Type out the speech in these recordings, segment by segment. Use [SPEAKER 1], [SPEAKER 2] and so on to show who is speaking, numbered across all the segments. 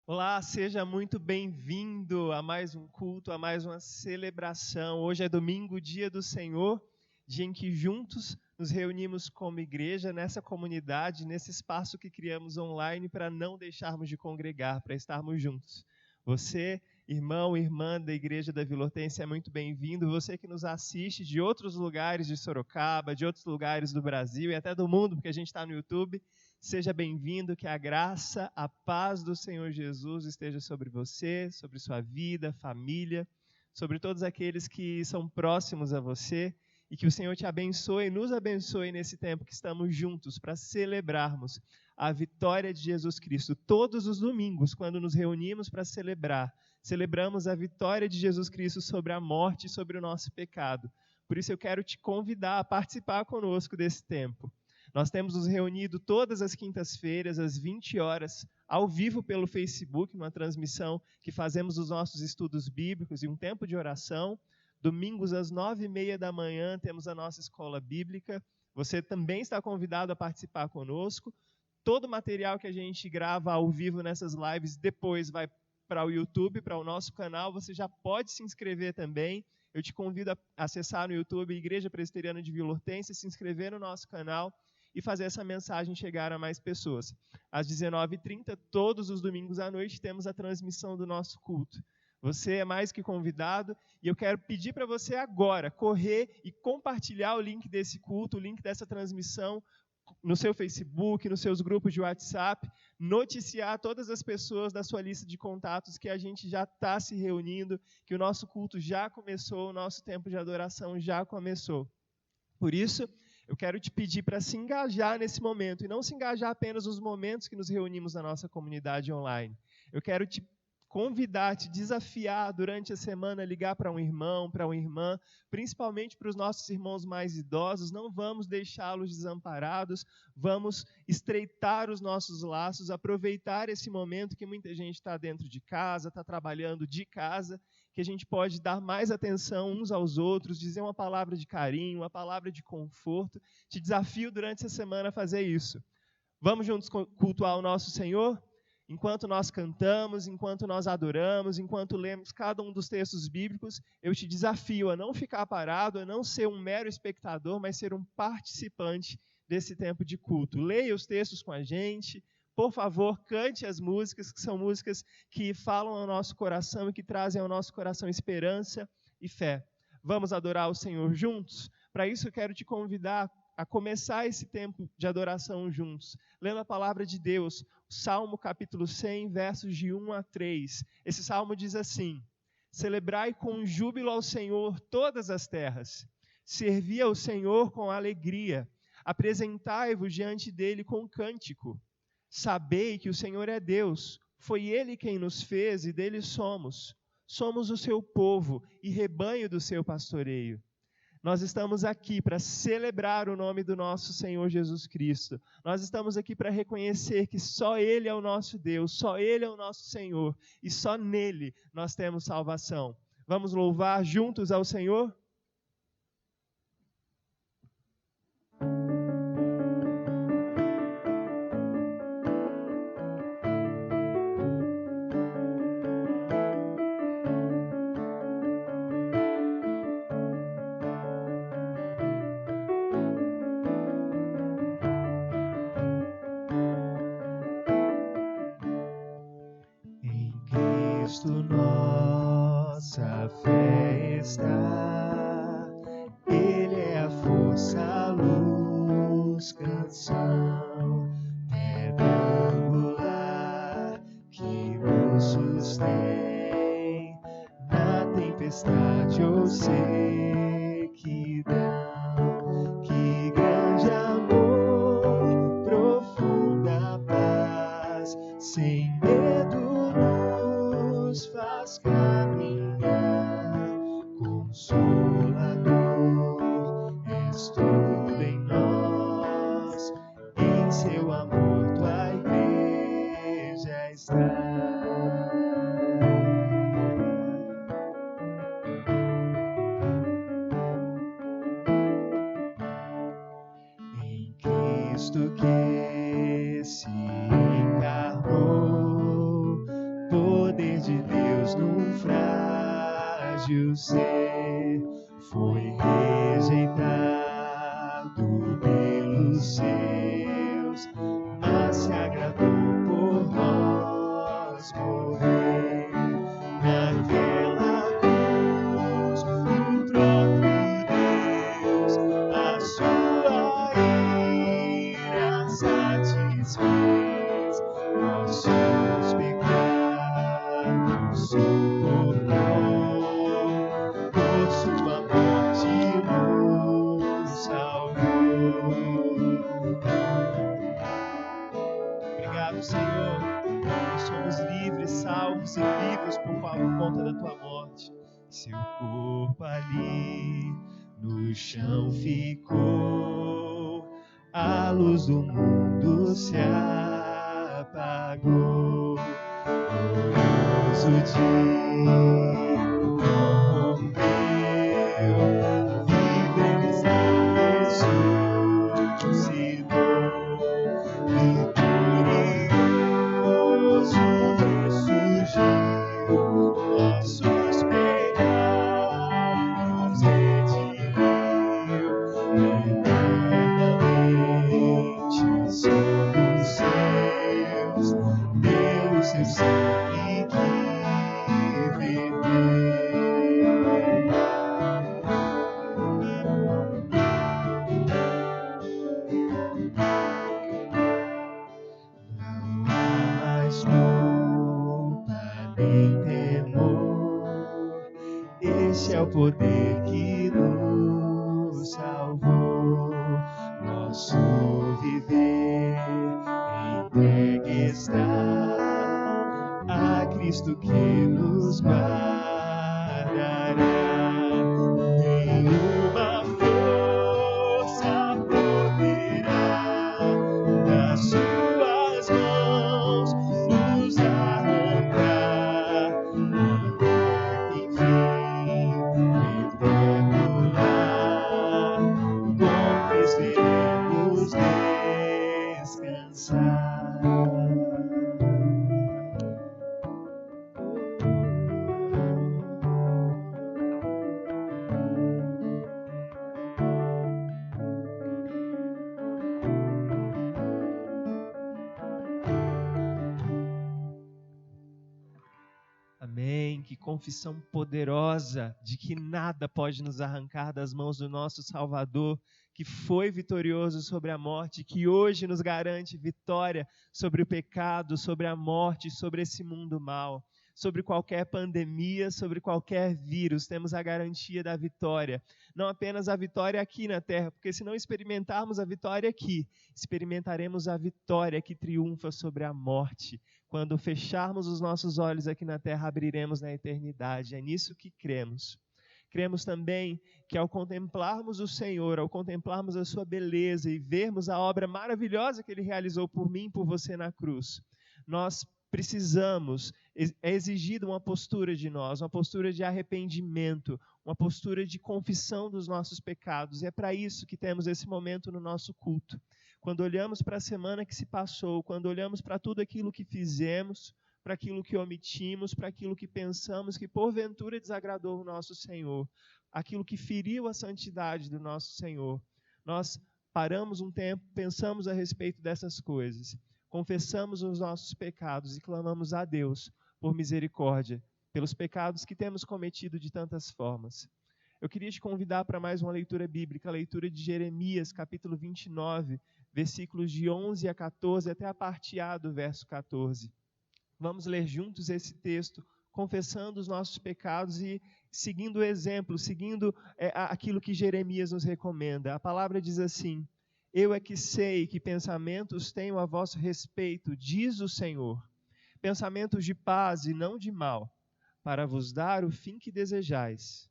[SPEAKER 1] Olá, seja muito bem-vindo a mais um culto, a mais uma celebração. Hoje é domingo, dia do Senhor, dia em que juntos nos reunimos como igreja nessa comunidade, nesse espaço que criamos online para não deixarmos de congregar, para estarmos juntos. Você, irmão, irmã da Igreja da Vila Hortência, é muito bem-vindo. Você que nos assiste de outros lugares de Sorocaba, de outros lugares do Brasil e até do mundo, porque a gente está no YouTube, seja bem-vindo, que a graça, a paz do Senhor Jesus esteja sobre você, sobre sua vida, família, sobre todos aqueles que são próximos a você, e que o Senhor te abençoe e nos abençoe nesse tempo que estamos juntos para celebrarmos a vitória de Jesus Cristo. Todos os domingos, quando nos reunimos para celebrar, celebramos a vitória de Jesus Cristo sobre a morte e sobre o nosso pecado. Por isso eu quero te convidar a participar conosco desse tempo. Nós temos nos reunido todas as quintas-feiras, às 20 horas, ao vivo pelo Facebook, numa transmissão que fazemos dos nossos estudos bíblicos e um tempo de oração. Domingos, às 9h30 da manhã, temos a nossa escola bíblica. Você também está convidado a participar conosco. Todo o material que a gente grava ao vivo nessas lives depois vai para o YouTube, para o nosso canal. Você já pode se inscrever também. Eu te convido a acessar no YouTube Igreja Presbiteriana de Vila Hortência, se inscrever no nosso canal e fazer essa mensagem chegar a mais pessoas. Às 19h30, todos os domingos à noite, temos a transmissão do nosso culto. Você é mais que convidado e eu quero pedir para você agora correr e compartilhar o link desse culto, o link dessa transmissão no seu Facebook, nos seus grupos de WhatsApp, noticiar todas as pessoas da sua lista de contatos que a gente já está se reunindo, que o nosso culto já começou, o nosso tempo de adoração já começou. Por isso, eu quero te pedir para se engajar nesse momento, e não se engajar apenas nos momentos que nos reunimos na nossa comunidade online. Eu quero te convidar, te desafiar durante a semana a ligar para um irmão, para uma irmã, principalmente para os nossos irmãos mais idosos. Não vamos deixá-los desamparados, vamos estreitar os nossos laços, aproveitar esse momento que muita gente está dentro de casa, está trabalhando de casa, que a gente pode dar mais atenção uns aos outros, dizer uma palavra de carinho, uma palavra de conforto. Te desafio durante essa semana a fazer isso. Vamos juntos cultuar o nosso Senhor? Enquanto nós cantamos, enquanto nós adoramos, enquanto lemos cada um dos textos bíblicos, eu te desafio a não ficar parado, a não ser um mero espectador, mas ser um participante desse tempo de culto. Leia os textos com a gente, por favor, cante as músicas, que são músicas que falam ao nosso coração e que trazem ao nosso coração esperança e fé. Vamos adorar o Senhor juntos? Para isso eu quero te convidar a começar esse tempo de adoração juntos, lendo a palavra de Deus, Salmo capítulo 100, versos de 1 a 3. Esse salmo diz assim: celebrai com júbilo ao Senhor todas as terras, servi ao Senhor com alegria, apresentai-vos diante dele com cântico. Sabei que o Senhor é Deus, foi Ele quem nos fez e dele somos. Somos o seu povo e rebanho do seu pastoreio. Nós estamos aqui para celebrar o nome do nosso Senhor Jesus Cristo. Nós estamos aqui para reconhecer que só Ele é o nosso Deus, só Ele é o nosso Senhor e só nele nós temos salvação. Vamos louvar juntos ao Senhor? Cristo nossa fé está, Ele é a força, a luz, canção, pedra angular que nos sustém na tempestade ou sequidão. Que grande amor, profunda paz, sem medo nos faz caminhar. Consolador, és tudo em nós, em seu amor tua igreja está. Em Cristo que se encarnou, Deus num frágil ser, foi rejeitado pelos seus, mas se agradou por nós morrer naquela cruz. No próprio Deus a sua ira satisfez, nossos pecados suportou, por sua morte nos salvou. Obrigado, Senhor. Nós somos livres, salvos e vivos por conta da tua morte. Seu corpo ali no chão ficou, a luz do mundo se apagou. Glorioso dia não rompeu, vivo ele está, ressuscitou, vitorioso ressurgiu, nossos pecados redimiu, eternamente somos seus, pelo seu sangue que verteu. Não há mais culpa nem temor, este é o poder que nos salvou. Nosso viver entregue está a Cristo que nos guardará. Nenhuma força poderá das suas mãos nos arrancar. Enfim, eterno lar, com Cristo iremos descansar. Amém. Que confissão poderosa de que nada pode nos arrancar das mãos do nosso Salvador, que foi vitorioso sobre a morte, que hoje nos garante vitória sobre o pecado, sobre a morte, sobre esse mundo mau, sobre qualquer pandemia, sobre qualquer vírus. Temos a garantia da vitória. Não apenas a vitória aqui na terra, porque se não experimentarmos a vitória aqui, experimentaremos a vitória que triunfa sobre a morte. Quando fecharmos os nossos olhos aqui na terra, abriremos na eternidade. É nisso que cremos. Cremos também que ao contemplarmos o Senhor, ao contemplarmos a sua beleza e vermos a obra maravilhosa que Ele realizou por mim e por você na cruz, nós precisamos, é exigida uma postura de nós, uma postura de arrependimento, uma postura de confissão dos nossos pecados. E é para isso que temos esse momento no nosso culto. Quando olhamos para a semana que se passou, quando olhamos para tudo aquilo que fizemos, para aquilo que omitimos, para aquilo que pensamos que porventura desagradou o nosso Senhor, aquilo que feriu a santidade do nosso Senhor, nós paramos um tempo, pensamos a respeito dessas coisas, confessamos os nossos pecados e clamamos a Deus por misericórdia, pelos pecados que temos cometido de tantas formas. Eu queria te convidar para mais uma leitura bíblica, a leitura de Jeremias, capítulo 29, versículos de 11 a 14, até a parte A do verso 14. Vamos ler juntos esse texto, confessando os nossos pecados e seguindo o exemplo, seguindo aquilo que Jeremias nos recomenda. A palavra diz assim: eu é que sei que pensamentos tenho a vosso respeito, diz o Senhor, pensamentos de paz e não de mal, para vos dar o fim que desejais.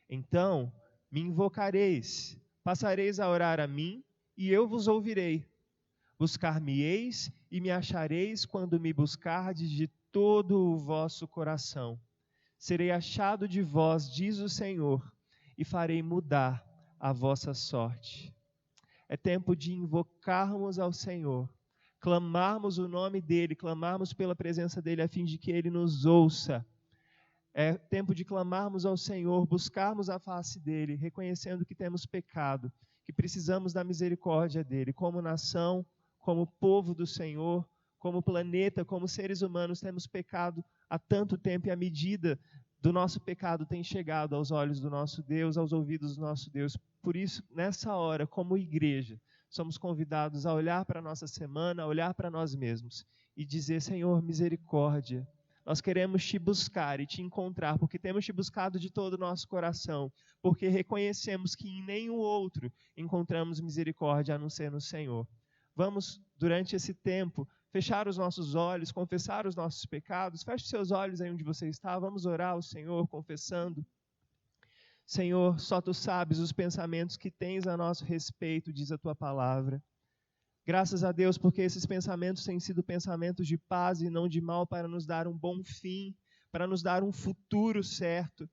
[SPEAKER 1] Então me invocareis, passareis a orar a mim, e eu vos ouvirei. Buscar-me-eis e me achareis quando me buscardes de todo o vosso coração. Serei achado de vós, diz o Senhor, e farei mudar a vossa sorte. É tempo de invocarmos ao Senhor, clamarmos o nome dEle, clamarmos pela presença dEle, a fim de que Ele nos ouça. É tempo de clamarmos ao Senhor, buscarmos a face dEle, reconhecendo que temos pecado, que precisamos da misericórdia dEle. Como nação, como povo do Senhor, como planeta, como seres humanos, temos pecado há tanto tempo e a medida do nosso pecado tem chegado aos olhos do nosso Deus, aos ouvidos do nosso Deus. Por isso, nessa hora, como igreja, somos convidados a olhar para a nossa semana, a olhar para nós mesmos e dizer: Senhor, misericórdia. Nós queremos te buscar e te encontrar, porque temos te buscado de todo o nosso coração, porque reconhecemos que em nenhum outro encontramos misericórdia a não ser no Senhor. Vamos, durante esse tempo, fechar os nossos olhos, confessar os nossos pecados. Feche seus olhos aí onde você está, vamos orar ao Senhor, confessando. Senhor, só Tu sabes os pensamentos que tens a nosso respeito, diz a Tua palavra. Graças a Deus, porque esses pensamentos têm sido pensamentos de paz e não de mal, para nos dar um bom fim, para nos dar um futuro certo.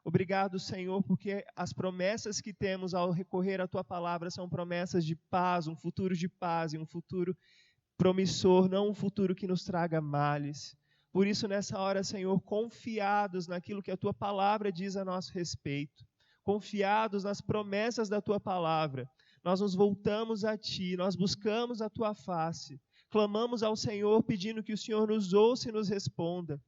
[SPEAKER 1] Obrigado, Senhor, porque as promessas que temos ao recorrer à Tua palavra são promessas de paz, um futuro de paz e um futuro promissor, não um futuro que nos traga males. Por isso, nessa hora, Senhor, confiados naquilo que a Tua palavra diz a nosso respeito, confiados nas promessas da Tua palavra, nós nos voltamos a Ti, nós buscamos a Tua face, clamamos ao Senhor pedindo que o Senhor nos ouça e nos responda,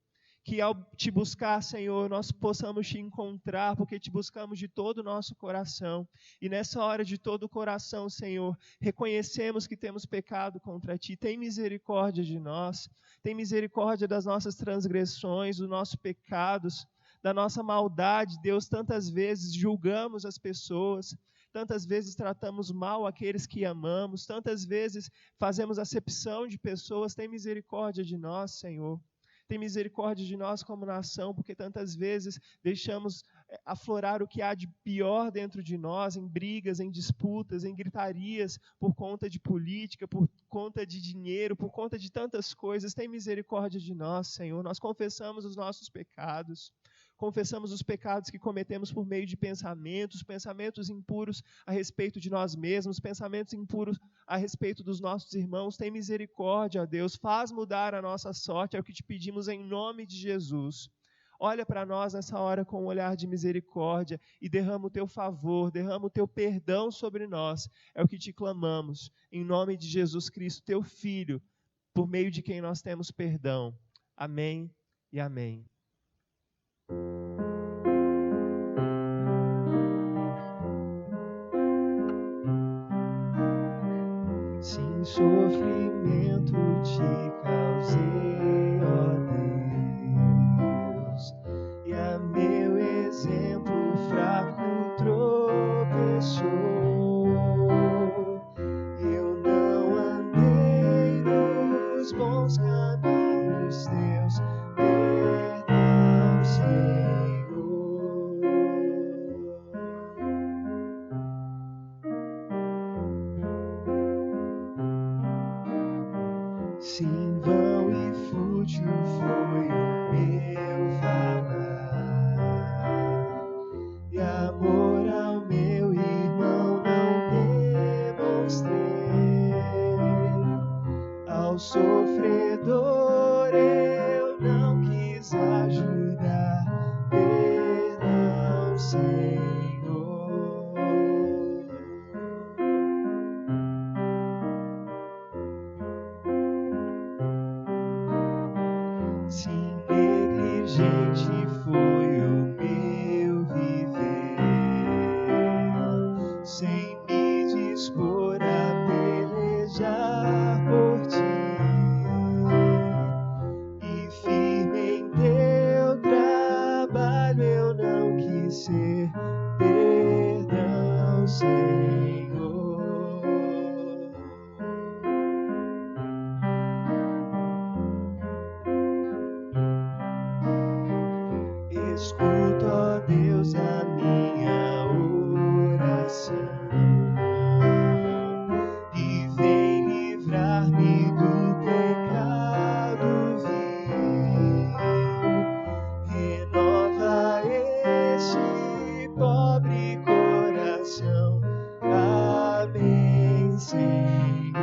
[SPEAKER 1] que ao Te buscar, Senhor, nós possamos Te encontrar, porque Te buscamos de todo o nosso coração, e nessa hora de todo o coração, Senhor, reconhecemos que temos pecado contra Ti, tem misericórdia de nós, tem misericórdia das nossas transgressões, dos nossos pecados, da nossa maldade. Deus, tantas vezes julgamos as pessoas, tantas vezes tratamos mal aqueles que amamos, tantas vezes fazemos acepção de pessoas. Tem misericórdia de nós, Senhor. Tem misericórdia de nós como nação, porque tantas vezes deixamos aflorar o que há de pior dentro de nós, em brigas, em disputas, em gritarias, por conta de política, por conta de dinheiro, por conta de tantas coisas. Tem misericórdia de nós, Senhor. Nós confessamos os nossos pecados. Confessamos os pecados que cometemos por meio de pensamentos impuros a respeito de nós mesmos, pensamentos impuros a respeito dos nossos irmãos. Tem misericórdia, ó Deus, faz mudar a nossa sorte, é o que te pedimos em nome de Jesus. Olha para nós nessa hora com um olhar de misericórdia e derrama o Teu favor, derrama o Teu perdão sobre nós. É o que te clamamos, em nome de Jesus Cristo, Teu Filho, por meio de quem nós temos perdão. Amém e amém. Se em sofrimento te causei, ó Deus, e a meu exemplo fraco tropeçou, eu não andei nos bons caminhos Teus, perdão, Senhor. Se em vão e fútil foi o meu falar, e amor ao meu irmão não demonstrei, ao sofredor eu não quis ajudar, perdão, Senhor. Se negligente foi o meu viver, sem me dispor a pelejar por Ti, e firme em Teu trabalho eu não quis ser, perdão, Senhor. Escuta, ó Deus, a minha oração e vem livrar-me do pecado vil. Renova este pobre coração. Amém, Senhor.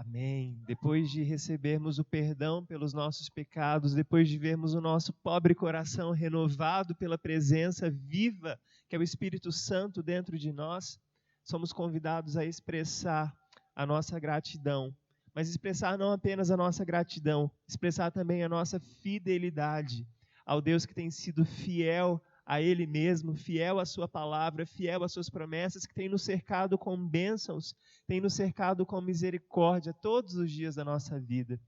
[SPEAKER 1] Amém. Depois de recebermos o perdão pelos nossos pecados, depois de vermos o nosso pobre coração renovado pela presença viva, que é o Espírito Santo dentro de nós, somos convidados a expressar a nossa gratidão. Mas expressar não apenas a nossa gratidão, expressar também a nossa fidelidade ao Deus que tem sido fiel a Ele mesmo, fiel à sua palavra, fiel às suas promessas, que tem nos cercado com bênçãos, tem nos cercado com misericórdia todos os dias da nossa vida.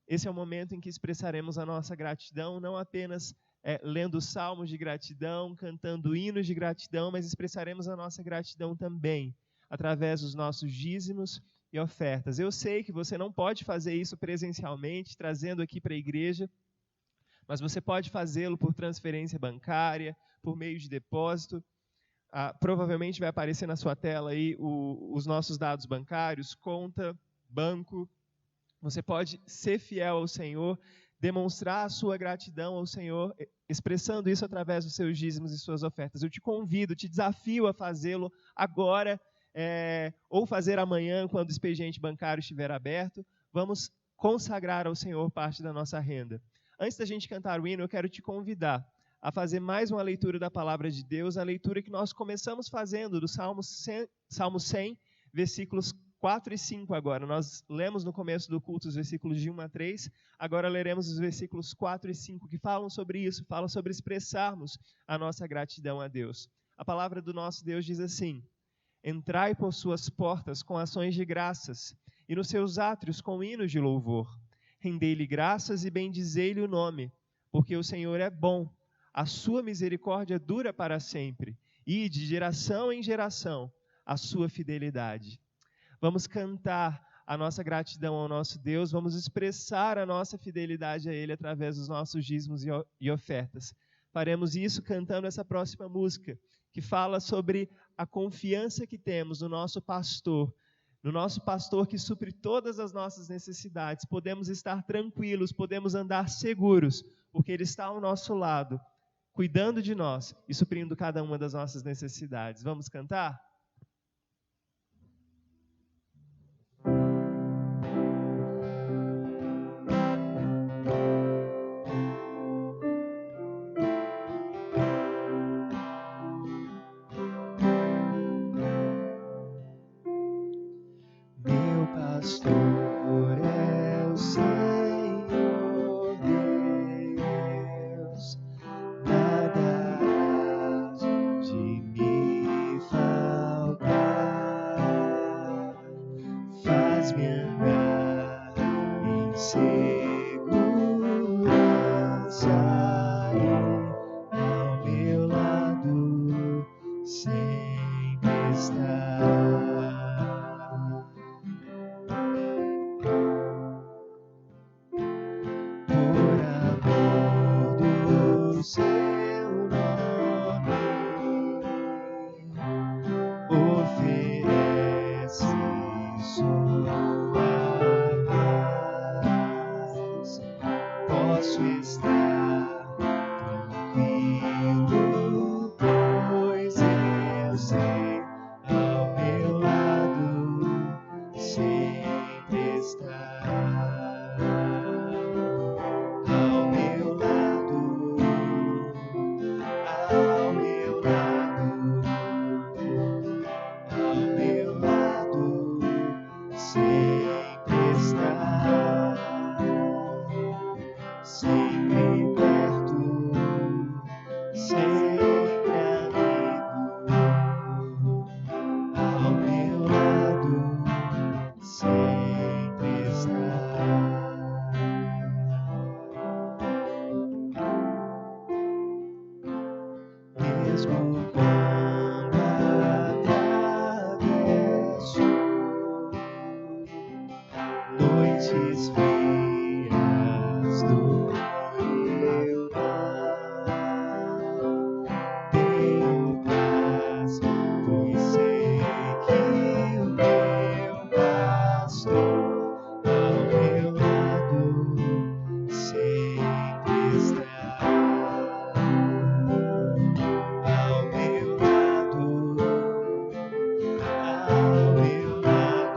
[SPEAKER 1] Esse é o momento em que expressaremos a nossa gratidão, não apenas lendo salmos de gratidão, cantando hinos de gratidão, mas expressaremos a nossa gratidão também através dos nossos dízimos e ofertas. Eu sei que você não pode fazer isso presencialmente, trazendo aqui para a igreja, mas você pode fazê-lo por transferência bancária, por meio de depósito. Provavelmente vai aparecer na sua tela aí os nossos dados bancários, conta, banco. Você pode ser fiel ao Senhor, demonstrar a sua gratidão ao Senhor, expressando isso através dos seus dízimos e suas ofertas. Eu te convido, te desafio a fazê-lo agora, ou fazer amanhã, quando o expediente bancário estiver aberto. Vamos consagrar ao Senhor parte da nossa renda. Antes da gente cantar o hino, eu quero te convidar a fazer mais uma leitura da Palavra de Deus, a leitura que nós começamos fazendo do Salmo 100, versículos 4 e 5 agora. Nós lemos no começo do culto os versículos de 1 a 3, agora leremos os versículos 4 e 5, que falam sobre isso, falam sobre expressarmos a nossa gratidão a Deus. A palavra do nosso Deus diz assim: entrai por suas portas com ações de graças, e nos seus átrios com hinos de louvor. Rendei-lhe graças e bendizei-lhe o nome, porque o Senhor é bom, a sua misericórdia dura para sempre, e de geração em geração a sua fidelidade. Vamos cantar a nossa gratidão ao nosso Deus, vamos expressar a nossa fidelidade a Ele através dos nossos dízimos e ofertas. Faremos isso cantando essa próxima música, que fala sobre a confiança que temos no nosso pastor que supre todas as nossas necessidades. Podemos estar tranquilos, podemos andar seguros, porque Ele está ao nosso lado, cuidando de nós e suprindo cada uma das nossas necessidades. Vamos cantar? Pastor é o Senhor Deus, nada há de me faltar, faz-me andar em segurança e ao meu lado sempre está. Seu nome oferece sua paz. Posso estar tranquilo, pois eu sei ao meu lado sempre está. Sempre perto, sempre amigo, ao meu lado sempre está. Mesmo quando atravesso noites frias do meu lar, tenho paz, pois sei que o meu pastor ao meu lado sempre está. Ao meu lado sempre está.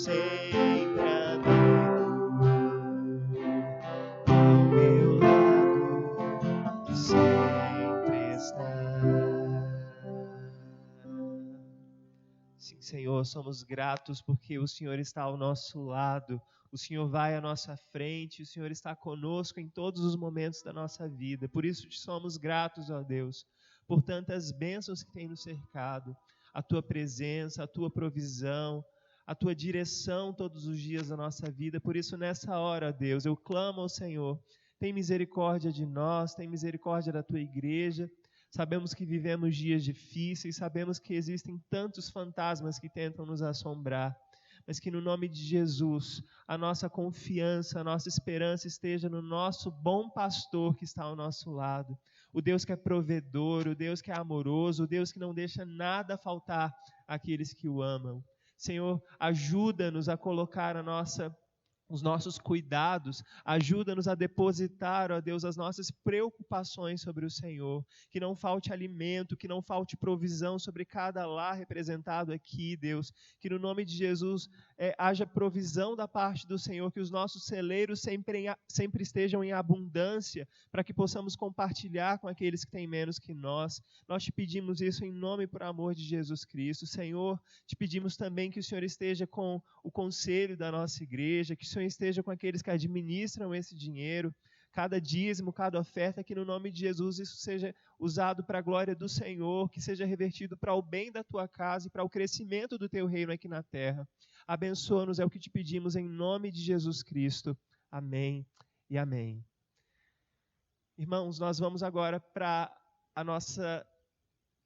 [SPEAKER 1] sempre amigo, ao meu lado sempre está. Sim, Senhor, somos gratos porque o Senhor está ao nosso lado, o Senhor vai à nossa frente, o Senhor está conosco em todos os momentos da nossa vida. Por isso te somos gratos, ó Deus, por tantas bênçãos que tem nos cercado, a Tua presença, a Tua provisão, a Tua direção todos os dias da nossa vida. Por isso, nessa hora, ó Deus, eu clamo ao Senhor, tem misericórdia de nós, tem misericórdia da Tua igreja. Sabemos que vivemos dias difíceis, sabemos que existem tantos fantasmas que tentam nos assombrar, mas que no nome de Jesus, a nossa confiança, a nossa esperança esteja no nosso bom pastor que está ao nosso lado. O Deus que é provedor, o Deus que é amoroso, o Deus que não deixa nada faltar àqueles que o amam. Senhor, ajuda-nos a colocar os nossos cuidados, ajuda-nos a depositar, ó Deus, as nossas preocupações sobre o Senhor, que não falte alimento, que não falte provisão sobre cada lar representado aqui, Deus, que no nome de Jesus haja provisão da parte do Senhor, que os nossos celeiros sempre estejam em abundância, para que possamos compartilhar com aqueles que têm menos que nós. Nós te pedimos isso em nome e por amor de Jesus Cristo. Senhor, te pedimos também que o Senhor esteja com o conselho da nossa igreja, que o Senhor esteja com aqueles que administram esse dinheiro, cada dízimo, cada oferta, que no nome de Jesus isso seja usado para a glória do Senhor, que seja revertido para o bem da tua casa e para o crescimento do teu reino aqui na terra. Abençoa-nos, é o que te pedimos em nome de Jesus Cristo. Amém e amém. Irmãos, nós vamos agora para a nossa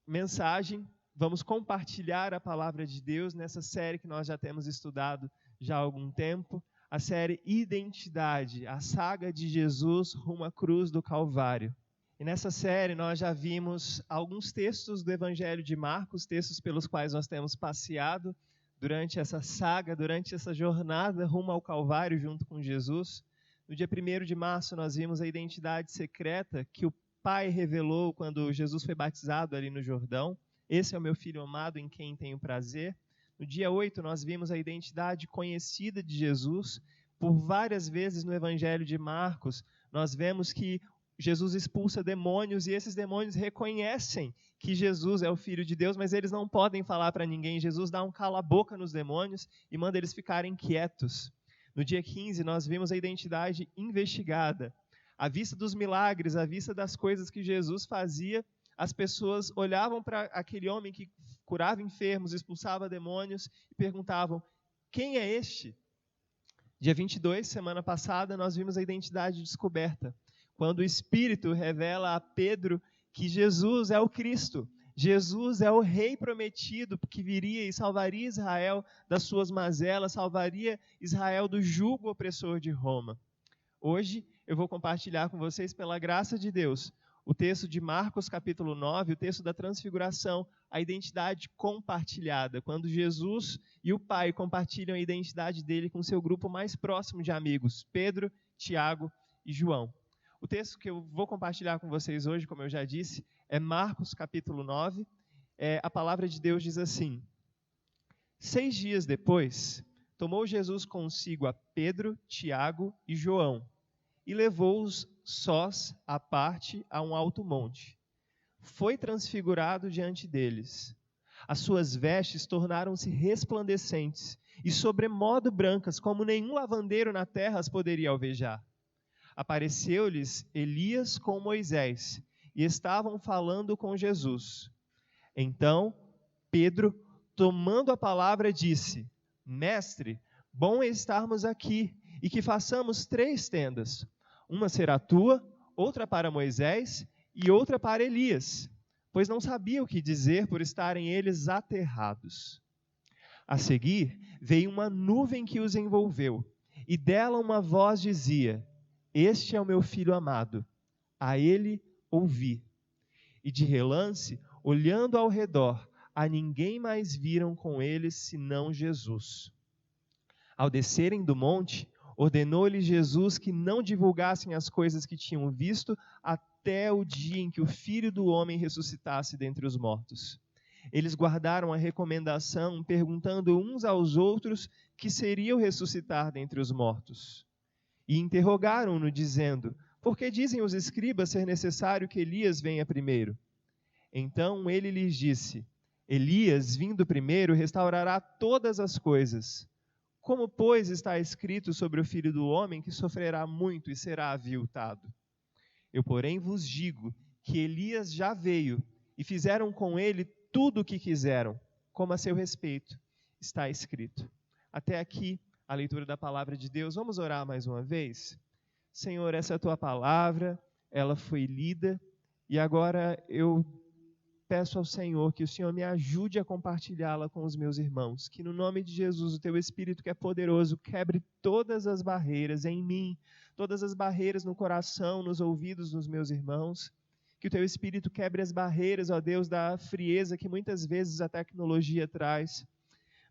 [SPEAKER 1] mensagem, vamos compartilhar a palavra de Deus nessa série que nós já temos estudado já há algum tempo, a série Identidade, a saga de Jesus rumo à cruz do Calvário. E nessa série nós já vimos alguns textos do Evangelho de Marcos, textos pelos quais nós temos passeado durante essa saga, durante essa jornada rumo ao Calvário junto com Jesus. No dia 1º de março nós vimos a identidade secreta que o Pai revelou quando Jesus foi batizado ali no Jordão. Esse é o meu Filho amado em quem tenho prazer. No dia 8, nós vimos a identidade conhecida de Jesus. Por várias vezes no Evangelho de Marcos, nós vemos que Jesus expulsa demônios e esses demônios reconhecem que Jesus é o Filho de Deus, mas eles não podem falar para ninguém. Jesus dá um cala-boca nos demônios e manda eles ficarem quietos. No dia 15, nós vimos a identidade investigada. À vista dos milagres, à vista das coisas que Jesus fazia, as pessoas olhavam para aquele homem que curava enfermos, expulsava demônios e perguntavam, quem é este? Dia 22, semana passada, nós vimos a identidade descoberta, quando o Espírito revela a Pedro que Jesus é o Cristo, Jesus é o Rei prometido que viria e salvaria Israel das suas mazelas, salvaria Israel do jugo opressor de Roma. Hoje eu vou compartilhar com vocês, pela graça de Deus, o texto de Marcos capítulo 9, o texto da transfiguração, a identidade compartilhada, quando Jesus e o Pai compartilham a identidade dele com seu grupo mais próximo de amigos, Pedro, Tiago e João. O texto que eu vou compartilhar com vocês hoje, como eu já disse, é Marcos capítulo 9. A palavra de Deus diz assim: 6 dias depois, tomou Jesus consigo a Pedro, Tiago e João, e levou-os sós à parte a um alto monte. Foi transfigurado diante deles. As suas vestes tornaram-se resplandecentes e sobremodo brancas, como nenhum lavandeiro na terra as poderia alvejar. Apareceu-lhes Elias com Moisés, e estavam falando com Jesus. Então, Pedro, tomando a palavra, disse: Mestre, bom é estarmos aqui, e que façamos 3 tendas. Uma será tua, outra para Moisés e outra para Elias, pois não sabia o que dizer por estarem eles aterrados. A seguir, veio uma nuvem que os envolveu, e dela uma voz dizia: Este é o meu Filho amado, a ele ouvi. E de relance, olhando ao redor, a ninguém mais viram com eles senão Jesus. Ao descerem do monte, ordenou-lhes Jesus que não divulgassem as coisas que tinham visto até o dia em que o Filho do Homem ressuscitasse dentre os mortos. Eles guardaram a recomendação, perguntando uns aos outros que seria o ressuscitar dentre os mortos. E interrogaram-no, dizendo: por que dizem os escribas ser necessário que Elias venha primeiro? Então ele lhes disse: Elias, vindo primeiro, restaurará todas as coisas. Como, pois, está escrito sobre o Filho do Homem, que sofrerá muito e será aviltado? Eu, porém, vos digo que Elias já veio, e fizeram com ele tudo o que quiseram, como a seu respeito está escrito. Até aqui a leitura da palavra de Deus. Vamos orar mais uma vez? Senhor, essa é a tua palavra, ela foi lida, e agora eu peço ao Senhor que o Senhor me ajude a compartilhá-la com os meus irmãos, que no nome de Jesus, o teu Espírito que é poderoso, quebre todas as barreiras em mim, todas as barreiras no coração, nos ouvidos dos meus irmãos, que o teu Espírito quebre as barreiras, ó Deus, da frieza que muitas vezes a tecnologia traz,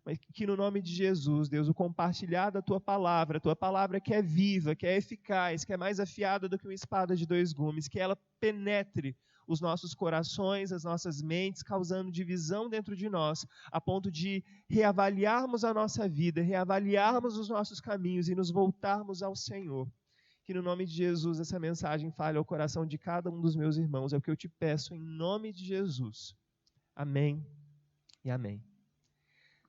[SPEAKER 1] mas que no nome de Jesus, Deus, o compartilhar da tua palavra que é viva, que é eficaz, que é mais afiada do que uma espada de dois gumes, que ela penetre os nossos corações, as nossas mentes, causando divisão dentro de nós, a ponto de reavaliarmos a nossa vida, reavaliarmos os nossos caminhos e nos voltarmos ao Senhor. Que no nome de Jesus essa mensagem fale ao coração de cada um dos meus irmãos, é o que eu te peço em nome de Jesus. Amém e amém.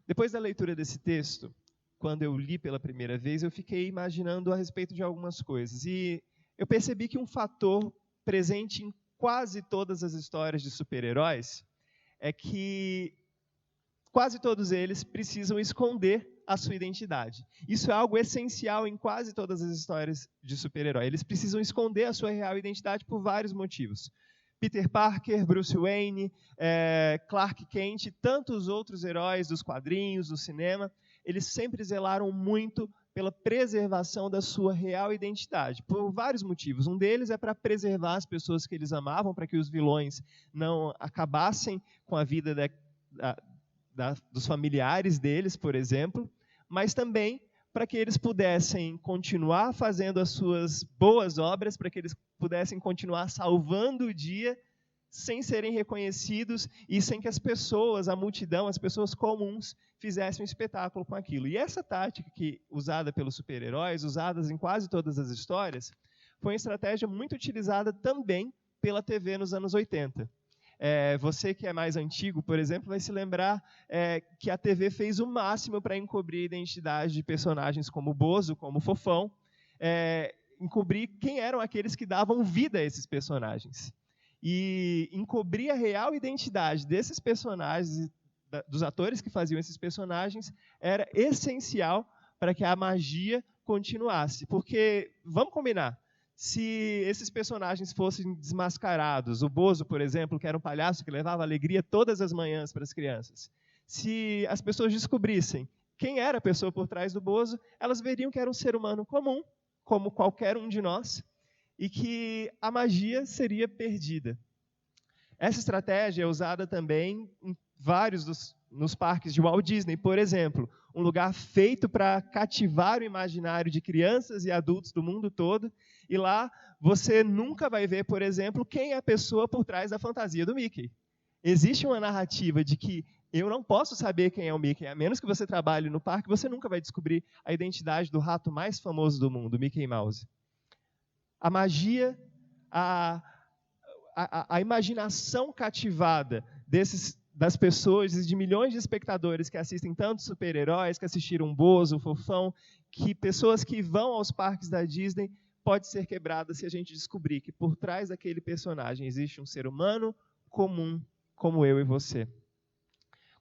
[SPEAKER 1] Depois da leitura desse texto, quando eu li pela primeira vez, eu fiquei imaginando a respeito de algumas coisas. E eu percebi que um fator presente em quase todas as histórias de super-heróis é que quase todos eles precisam esconder a sua identidade. Isso é algo essencial em quase todas as histórias de super-herói. Eles precisam esconder a sua real identidade por vários motivos. Peter Parker, Bruce Wayne, Clark Kent e tantos outros heróis dos quadrinhos, do cinema, eles sempre zelaram muito pela preservação da sua real identidade, por vários motivos. Um deles é para preservar as pessoas que eles amavam, para que os vilões não acabassem com a vida dos familiares deles, por exemplo, mas também para que eles pudessem continuar fazendo as suas boas obras, para que eles pudessem continuar salvando o dia sem serem reconhecidos e sem que as pessoas, a multidão, as pessoas comuns, fizessem um espetáculo com aquilo. E essa tática usada pelos super-heróis, usada em quase todas as histórias, foi uma estratégia muito utilizada também pela TV nos anos 80. Você que é mais antigo, por exemplo, vai se lembrar que a TV fez o máximo para encobrir a identidade de personagens como o Bozo, como o Fofão, encobrir quem eram aqueles que davam vida a esses personagens. E encobrir a real identidade desses personagens, dos atores que faziam esses personagens, era essencial para que a magia continuasse. Porque, vamos combinar, se esses personagens fossem desmascarados, o Bozo, por exemplo, que era um palhaço que levava alegria todas as manhãs para as crianças, se as pessoas descobrissem quem era a pessoa por trás do Bozo, elas veriam que era um ser humano comum, como qualquer um de nós, e que a magia seria perdida. Essa estratégia é usada também em nos parques de Walt Disney, por exemplo, um lugar feito para cativar o imaginário de crianças e adultos do mundo todo, e lá você nunca vai ver, por exemplo, quem é a pessoa por trás da fantasia do Mickey. Existe uma narrativa de que eu não posso saber quem é o Mickey, a menos que você trabalhe no parque, você nunca vai descobrir a identidade do rato mais famoso do mundo, Mickey Mouse. A magia, a imaginação cativada das pessoas e de milhões de espectadores que assistem tantos super-heróis, que assistiram Bozo, Fofão, que pessoas que vão aos parques da Disney, pode ser quebrada se a gente descobrir que por trás daquele personagem existe um ser humano comum, como eu e você.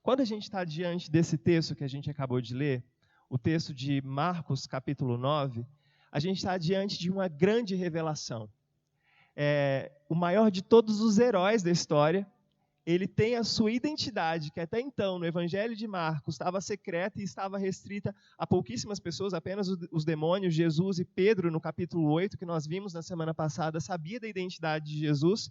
[SPEAKER 1] Quando a gente está diante desse texto que a gente acabou de ler, o texto de Marcos, capítulo 9, a gente está diante de uma grande revelação. O maior de todos os heróis da história, ele tem a sua identidade, que até então, no Evangelho de Marcos, estava secreta e estava restrita a pouquíssimas pessoas, apenas os demônios, Jesus e Pedro, no capítulo 8, que nós vimos na semana passada, sabia da identidade de Jesus.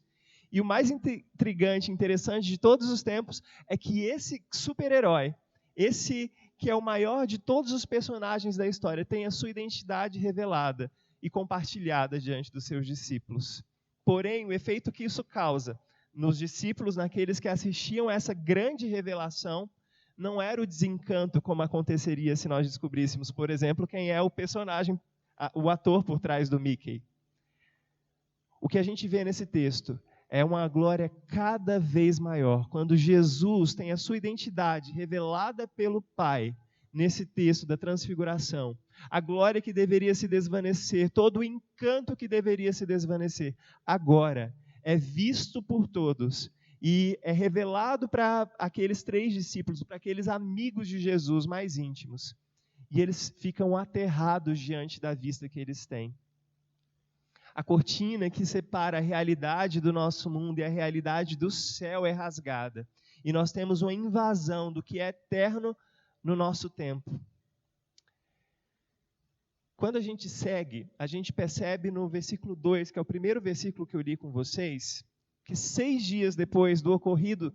[SPEAKER 1] E o mais intrigante e interessante de todos os tempos é que esse super-herói, esse que é o maior de todos os personagens da história, tem a sua identidade revelada e compartilhada diante dos seus discípulos. Porém, o efeito que isso causa nos discípulos, naqueles que assistiam a essa grande revelação, não era o desencanto como aconteceria se nós descobríssemos, por exemplo, quem é o personagem, o ator por trás do Mickey. O que a gente vê nesse texto é uma glória cada vez maior, quando Jesus tem a sua identidade revelada pelo Pai, nesse texto da transfiguração. A glória que deveria se desvanecer, todo o encanto que deveria se desvanecer, agora é visto por todos e é revelado para aqueles 3 discípulos, para aqueles amigos de Jesus mais íntimos. E eles ficam aterrados diante da vista que eles têm. A cortina que separa a realidade do nosso mundo e a realidade do céu é rasgada. E nós temos uma invasão do que é eterno no nosso tempo. Quando a gente segue, a gente percebe no versículo 2, que é o primeiro versículo que eu li com vocês, que 6 dias depois do ocorrido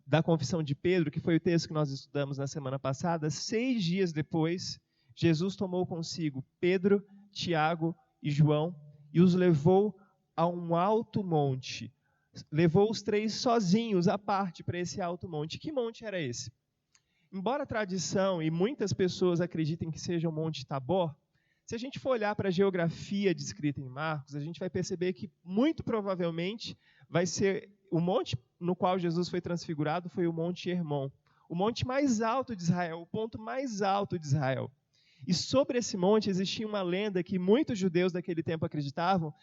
[SPEAKER 1] da confissão de Pedro, que foi o texto que nós estudamos na semana passada, 6 dias depois, Jesus tomou consigo Pedro, Tiago e João e os levou a um alto monte. Levou os 3 sozinhos, à parte, para esse alto monte. Que monte era esse? Embora a tradição e muitas pessoas acreditem que seja o Monte Tabor, se a gente for olhar para a geografia descrita em Marcos, a gente vai perceber que muito provavelmente vai ser o monte no qual Jesus foi transfigurado foi o Monte Hermon, o monte mais alto de Israel, o ponto mais alto de Israel. E sobre esse monte existia uma lenda que muitos judeus daquele tempo acreditavam.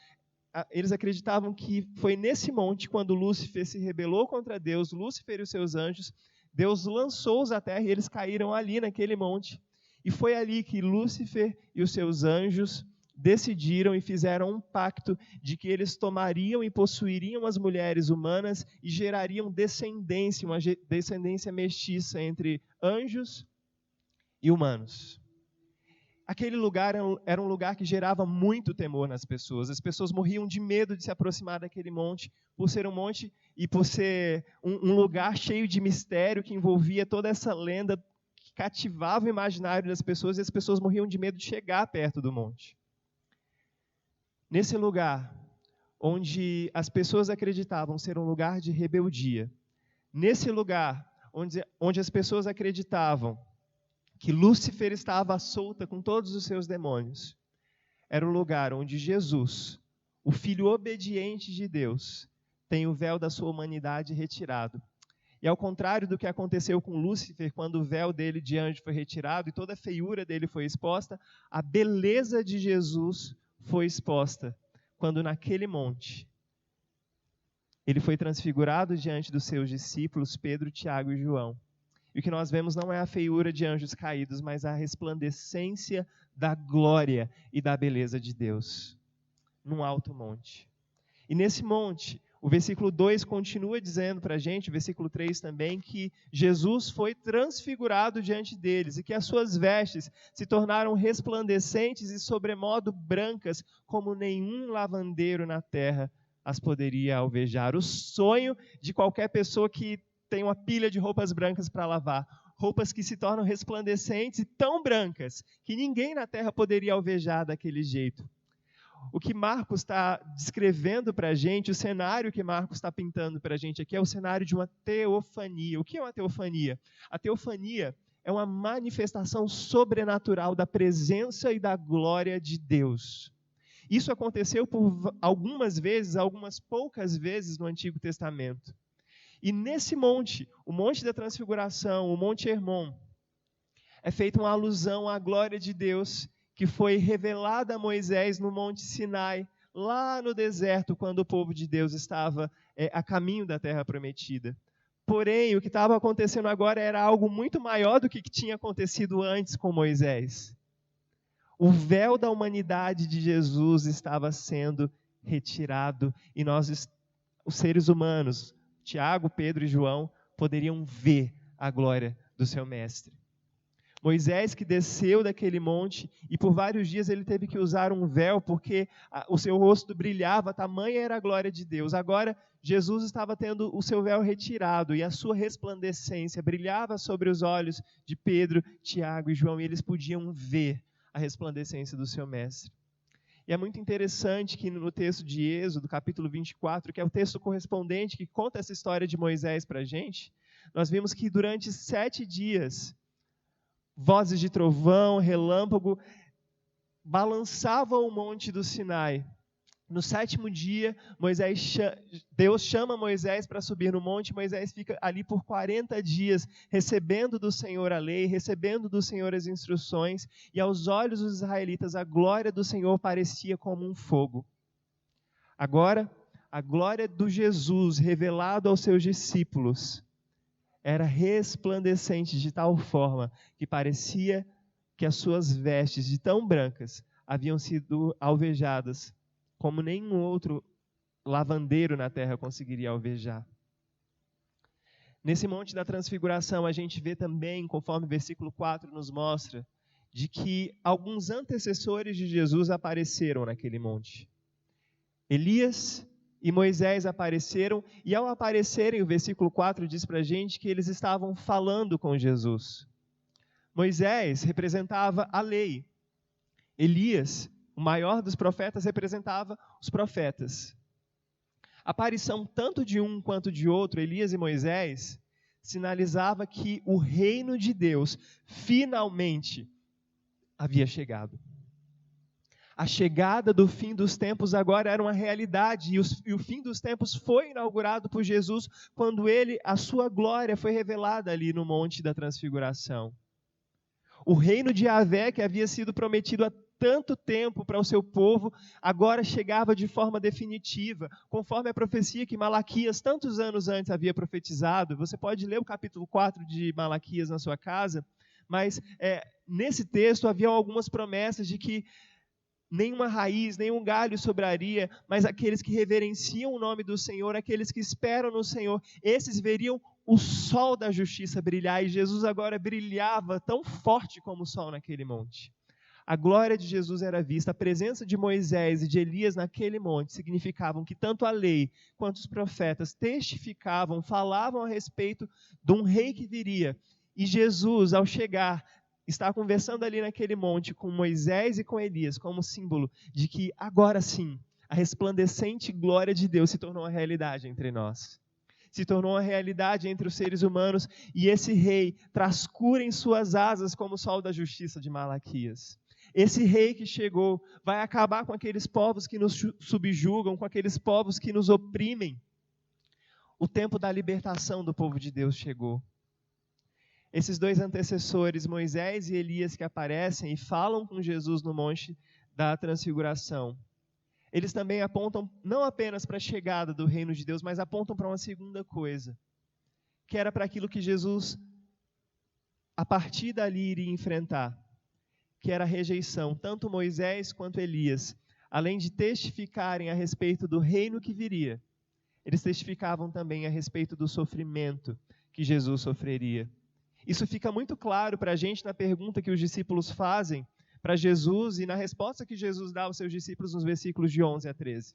[SPEAKER 1] Eles acreditavam que foi nesse monte, quando Lúcifer se rebelou contra Deus, Lúcifer e os seus anjos, Deus lançou-os à terra e eles caíram ali naquele monte. E foi ali que Lúcifer e os seus anjos decidiram e fizeram um pacto de que eles tomariam e possuiriam as mulheres humanas e gerariam descendência, uma descendência mestiça entre anjos e humanos. Aquele lugar era um lugar que gerava muito temor nas pessoas. As pessoas morriam de medo de se aproximar daquele monte, por ser um monte e por ser um lugar cheio de mistério que envolvia toda essa lenda que cativava o imaginário das pessoas e as pessoas morriam de medo de chegar perto do monte. Nesse lugar, onde as pessoas acreditavam ser um lugar de rebeldia, nesse lugar onde as pessoas acreditavam que Lúcifer estava à solta com todos os seus demônios, era o lugar onde Jesus, o Filho obediente de Deus, tem o véu da sua humanidade retirado. E ao contrário do que aconteceu com Lúcifer, quando o véu dele de anjo foi retirado e toda a feiura dele foi exposta, a beleza de Jesus foi exposta, quando naquele monte ele foi transfigurado diante dos seus discípulos, Pedro, Tiago e João. E o que nós vemos não é a feiura de anjos caídos, mas a resplandecência da glória e da beleza de Deus, num alto monte. E nesse monte, o versículo 2 continua dizendo para a gente, o versículo 3 também, que Jesus foi transfigurado diante deles e que as suas vestes se tornaram resplandecentes e sobremodo brancas, como nenhum lavandeiro na terra as poderia alvejar. O sonho de qualquer pessoa que tem uma pilha de roupas brancas para lavar, roupas que se tornam resplandecentes e tão brancas que ninguém na terra poderia alvejar daquele jeito. O que Marcos está descrevendo para a gente, o cenário que Marcos está pintando para a gente aqui é o cenário de uma teofania. O que é uma teofania? A teofania é uma manifestação sobrenatural da presença e da glória de Deus. Isso aconteceu por algumas vezes, algumas poucas vezes no Antigo Testamento. E nesse monte, o Monte da Transfiguração, o Monte Hermon, é feita uma alusão à glória de Deus que foi revelada a Moisés no Monte Sinai, lá no deserto, quando o povo de Deus estava a caminho da Terra Prometida. Porém, o que estava acontecendo agora era algo muito maior do que tinha acontecido antes com Moisés. O véu da humanidade de Jesus estava sendo retirado e nós, os seres humanos, Tiago, Pedro e João, poderiam ver a glória do seu mestre. Moisés que desceu daquele monte e por vários dias ele teve que usar um véu porque o seu rosto brilhava, tamanha era a glória de Deus. Agora Jesus estava tendo o seu véu retirado e a sua resplandecência brilhava sobre os olhos de Pedro, Tiago e João e eles podiam ver a resplandecência do seu mestre. E é muito interessante que no texto de Êxodo, capítulo 24, que é o texto correspondente que conta essa história de Moisés para a gente, nós vimos que durante 7 dias, vozes de trovão, relâmpago, balançavam o monte do Sinai. No 7º dia, Deus chama Moisés para subir no monte. Moisés fica ali por 40 dias, recebendo do Senhor a lei, recebendo do Senhor as instruções, e aos olhos dos israelitas a glória do Senhor parecia como um fogo. Agora, a glória do Jesus revelado aos seus discípulos era resplandecente de tal forma que parecia que as suas vestes, de tão brancas, haviam sido alvejadas como nenhum outro lavandeiro na terra conseguiria alvejar. Nesse monte da transfiguração, a gente vê também, conforme o versículo 4 nos mostra, de que alguns antecessores de Jesus apareceram naquele monte. Elias e Moisés apareceram, e ao aparecerem, o versículo 4 diz para a gente que eles estavam falando com Jesus. Moisés representava a lei. Elias, o maior dos profetas, representava os profetas. A aparição tanto de um quanto de outro, Elias e Moisés, sinalizava que o reino de Deus finalmente havia chegado. A chegada do fim dos tempos agora era uma realidade, e o fim dos tempos foi inaugurado por Jesus quando a sua glória foi revelada ali no Monte da Transfiguração. O reino de Yahvé, que havia sido prometido há tanto tempo para o seu povo, agora chegava de forma definitiva, conforme a profecia que Malaquias, tantos anos antes, havia profetizado. Você pode ler o capítulo 4 de Malaquias na sua casa, mas nesse texto havia algumas promessas de que nenhuma raiz, nenhum galho sobraria, mas aqueles que reverenciam o nome do Senhor, aqueles que esperam no Senhor, esses veriam o sol da justiça brilhar, e Jesus agora brilhava tão forte como o sol naquele monte. A glória de Jesus era vista, a presença de Moisés e de Elias naquele monte significavam que tanto a lei quanto os profetas testificavam, falavam a respeito de um rei que viria. E Jesus, ao chegar, está conversando ali naquele monte com Moisés e com Elias, como símbolo de que agora sim, a resplandecente glória de Deus se tornou uma realidade entre nós. Se tornou uma realidade entre os seres humanos, e esse rei traz cura em suas asas como o sol da justiça de Malaquias. Esse rei que chegou vai acabar com aqueles povos que nos subjugam, com aqueles povos que nos oprimem. O tempo da libertação do povo de Deus chegou. Esses dois antecessores, Moisés e Elias, que aparecem e falam com Jesus no Monte da Transfiguração, eles também apontam não apenas para a chegada do reino de Deus, mas apontam para uma segunda coisa, que era para aquilo que Jesus, a partir dali, iria enfrentar, que era a rejeição. Tanto Moisés quanto Elias, além de testificarem a respeito do reino que viria, eles testificavam também a respeito do sofrimento que Jesus sofreria. Isso fica muito claro para a gente na pergunta que os discípulos fazem para Jesus e na resposta que Jesus dá aos seus discípulos nos versículos de 11 a 13.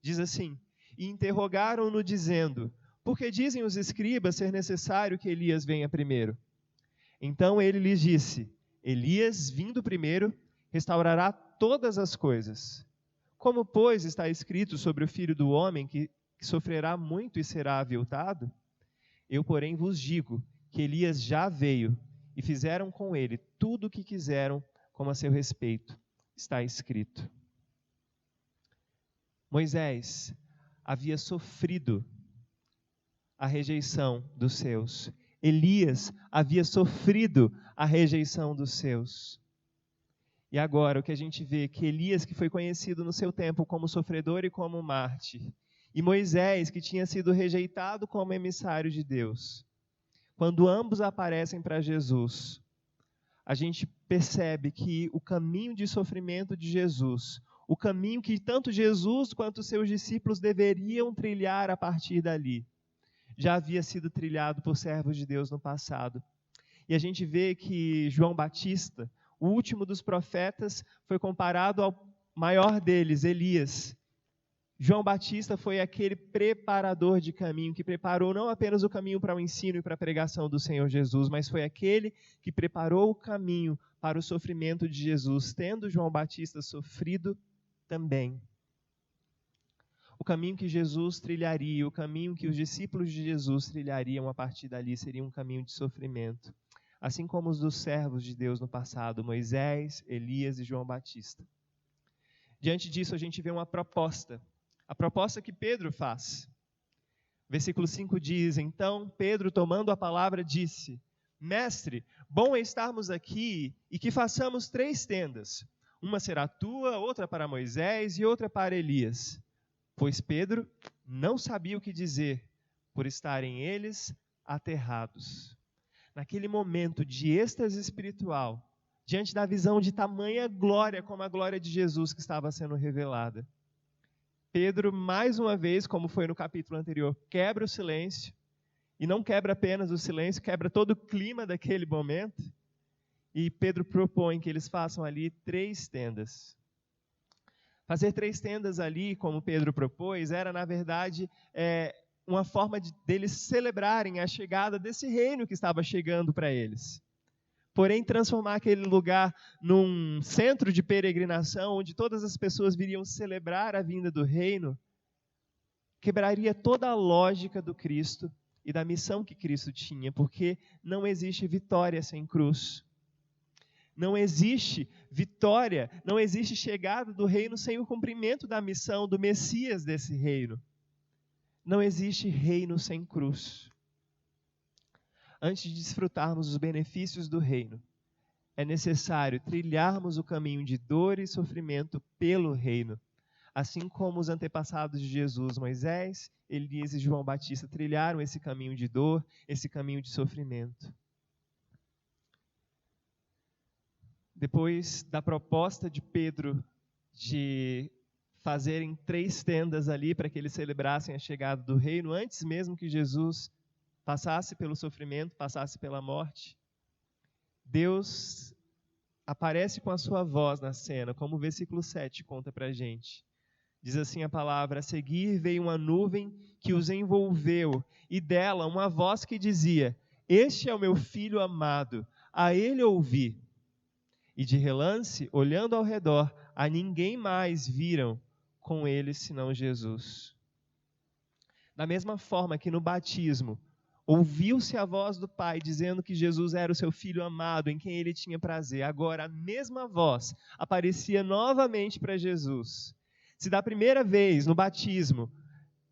[SPEAKER 1] Diz assim: e interrogaram-no dizendo: por que dizem os escribas ser necessário que Elias venha primeiro? Então ele lhes disse: Elias, vindo primeiro, restaurará todas as coisas. Como, pois, está escrito sobre o Filho do Homem, que sofrerá muito e será aviltado? Eu, porém, vos digo que Elias já veio, e fizeram com ele tudo o que quiseram, como a seu respeito está escrito. Moisés havia sofrido a rejeição dos seus. Elias havia sofrido a rejeição dos seus. E agora o que a gente vê é que Elias, que foi conhecido no seu tempo como sofredor e como mártir, e Moisés, que tinha sido rejeitado como emissário de Deus, quando ambos aparecem para Jesus, a gente percebe que o caminho de sofrimento de Jesus, o caminho que tanto Jesus quanto os seus discípulos deveriam trilhar a partir dali, já havia sido trilhado por servos de Deus no passado. E a gente vê que João Batista, o último dos profetas, foi comparado ao maior deles, Elias. João Batista foi aquele preparador de caminho, que preparou não apenas o caminho para o ensino e para a pregação do Senhor Jesus, mas foi aquele que preparou o caminho para o sofrimento de Jesus, tendo João Batista sofrido também. O caminho que Jesus trilharia, o caminho que os discípulos de Jesus trilhariam a partir dali seria um caminho de sofrimento, assim como os dos servos de Deus no passado, Moisés, Elias e João Batista. Diante disso, a gente vê uma proposta, a proposta que Pedro faz. Versículo 5 diz: Então Pedro, tomando a palavra, disse: Mestre, bom é estarmos aqui e que façamos 3 tendas. Uma será tua, outra para Moisés e outra para Elias. Pois Pedro não sabia o que dizer, por estarem eles aterrados. Naquele momento de êxtase espiritual, diante da visão de tamanha glória como a glória de Jesus que estava sendo revelada, Pedro, mais uma vez, como foi no capítulo anterior, quebra o silêncio, e não quebra apenas o silêncio, quebra todo o clima daquele momento, e Pedro propõe que eles façam ali 3 tendas. Fazer 3 tendas ali, como Pedro propôs, era, na verdade, uma forma deles celebrarem a chegada desse reino que estava chegando para eles. Porém, transformar aquele lugar num centro de peregrinação, onde todas as pessoas viriam celebrar a vinda do reino, quebraria toda a lógica do Cristo e da missão que Cristo tinha, porque não existe vitória sem cruz. Não existe vitória, não existe chegada do reino sem o cumprimento da missão do Messias desse reino. Não existe reino sem cruz. Antes de desfrutarmos os benefícios do reino, é necessário trilharmos o caminho de dor e sofrimento pelo reino, assim como os antepassados de Jesus, Moisés, Elias e João Batista, trilharam esse caminho de dor, esse caminho de sofrimento. Depois da proposta de Pedro de fazerem 3 tendas ali para que eles celebrassem a chegada do reino, antes mesmo que Jesus passasse pelo sofrimento, passasse pela morte, Deus aparece com a sua voz na cena, como o versículo 7 conta para a gente. Diz assim a palavra: a seguir veio uma nuvem que os envolveu, e dela uma voz que dizia: Este é o meu filho amado, a ele ouvi. E de relance, olhando ao redor, a ninguém mais viram com eles senão Jesus. Da mesma forma que no batismo, ouviu-se a voz do Pai dizendo que Jesus era o seu Filho amado, em quem ele tinha prazer. Agora, a mesma voz aparecia novamente para Jesus. Se da primeira vez, no batismo,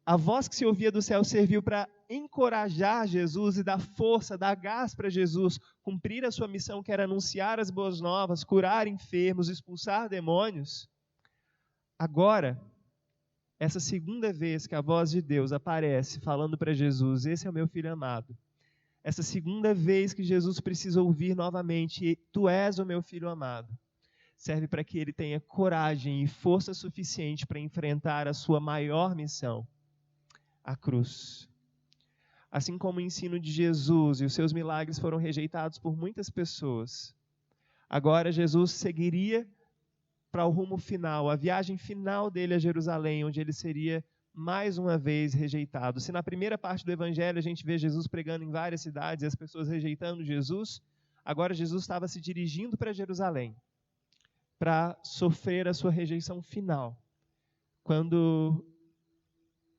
[SPEAKER 1] a voz que se ouvia do céu serviu para encorajar Jesus e dar força, dar gás para Jesus cumprir a sua missão, que era anunciar as boas novas, curar enfermos, expulsar demônios. Agora, essa segunda vez que a voz de Deus aparece falando para Jesus: esse é o meu filho amado. Essa segunda vez que Jesus precisa ouvir novamente: tu és o meu filho amado. Serve para que ele tenha coragem e força suficiente para enfrentar a sua maior missão, a cruz. Assim como o ensino de Jesus e os seus milagres foram rejeitados por muitas pessoas, agora Jesus seguiria para o rumo final, a viagem final dele a Jerusalém, onde ele seria mais uma vez rejeitado. Se na primeira parte do evangelho a gente vê Jesus pregando em várias cidades e as pessoas rejeitando Jesus, agora Jesus estava se dirigindo para Jerusalém para sofrer a sua rejeição final, quando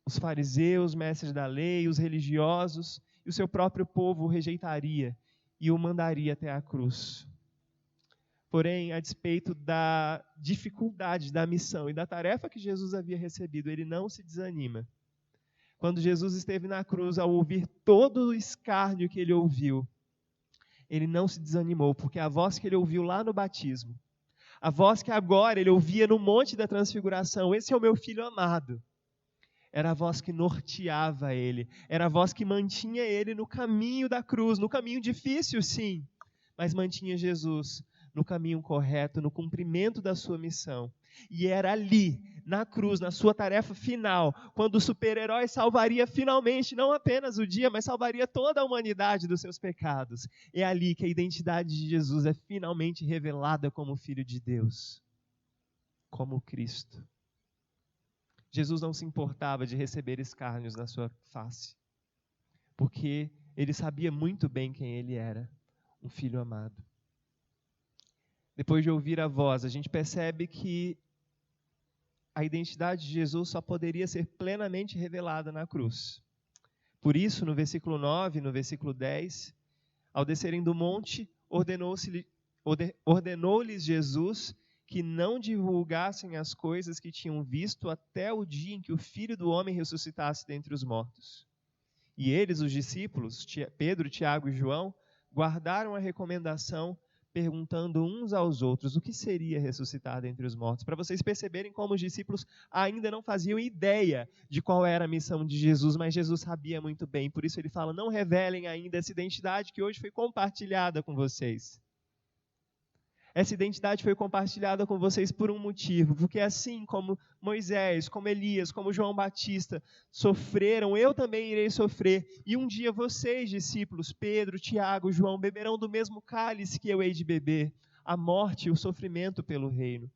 [SPEAKER 1] os fariseus, mestres da lei, os religiosos e o seu próprio povo o rejeitaria e o mandaria até a cruz. Porém, a despeito da dificuldade da missão e da tarefa que Jesus havia recebido, ele não se desanima. Quando Jesus esteve na cruz, ao ouvir todo o escárnio que ele ouviu, ele não se desanimou, porque a voz que ele ouviu lá no batismo, a voz que agora ele ouvia no Monte da Transfiguração: esse é o meu filho amado, era a voz que norteava ele, era a voz que mantinha ele no caminho da cruz, no caminho difícil, sim, mas mantinha Jesus no caminho correto, no cumprimento da sua missão. E era ali, na cruz, na sua tarefa final, quando o super-herói salvaria finalmente, não apenas o dia, mas salvaria toda a humanidade dos seus pecados. É ali que a identidade de Jesus é finalmente revelada como Filho de Deus, como Cristo. Jesus não se importava de receber escárnios na sua face, porque ele sabia muito bem quem ele era, um filho amado. Depois de ouvir a voz, a gente percebe que a identidade de Jesus só poderia ser plenamente revelada na cruz. Por isso, no versículo 9, no versículo 10, ao descerem do monte, ordenou-lhes Jesus que não divulgassem as coisas que tinham visto até o dia em que o Filho do Homem ressuscitasse dentre os mortos. E eles, os discípulos, Pedro, Tiago e João, guardaram a recomendação, perguntando uns aos outros o que seria ressuscitar dentre os mortos, para vocês perceberem como os discípulos ainda não faziam ideia de qual era a missão de Jesus, mas Jesus sabia muito bem, por isso ele fala, não revelem ainda essa identidade que hoje foi compartilhada com vocês. Essa identidade foi compartilhada com vocês por um motivo, porque assim como Moisés, como Elias, como João Batista sofreram, eu também irei sofrer. E um dia vocês, discípulos, Pedro, Tiago, João, beberão do mesmo cálice que eu hei de beber, a morte e o sofrimento pelo reino.